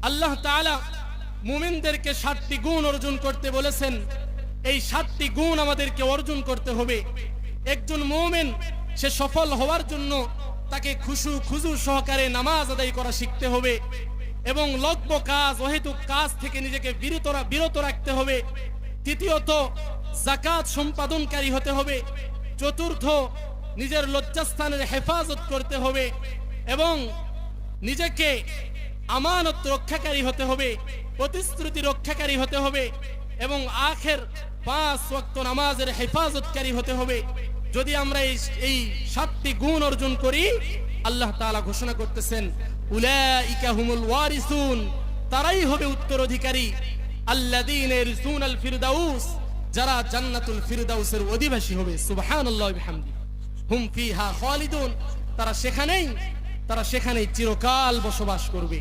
আল্লাহ তাআলা মুমিনদেরকে 7টি গুণ অর্জন করতে বলেছেন। এই 7টি গুণ আমাদেরকে অর্জন করতে হবে। একজন মুমিন সে সফল হওয়ার জন্য তাকে খুজু সহকারে নামাজ আদায় করা শিখতে হবে এবং লগ্ন কাজ অহেতুক কাজ থেকে নিজেকে বিরত রাখতে হবে। তৃতীয়ত যাকাত সম্পাদনকারী হতে হবে। চতুর্থ নিজের লজ্জাস্থানের হেফাজত করতে হবে এবং নিজেকে আমানত রক্ষাকারী হতে হবে, প্রতিশ্রুতি রক্ষাকারী হতে হবে এবং আখের 5 ওয়াক্ত নামাজের হেফাজতকারী হতে হবে। যদি আমরা এই 7টি গুণ অর্জন করি, আল্লাহ তাআলা ঘোষণা করতেছেন উলাইকা হুমুল ওয়ারিসুন, তারাই হবে উত্তরাধিকারী। আল্লাযীনা ইয়ারসুনাল ফিরদাউস, যারা জান্নাতুল ফিরদাউসের অধিবাসী হবে। সুবহানাল্লাহি ওয়া বিহামদিহি। হুম ফিহা খালিদুন, তারা সেখানেই চিরকাল বসবাস করবে।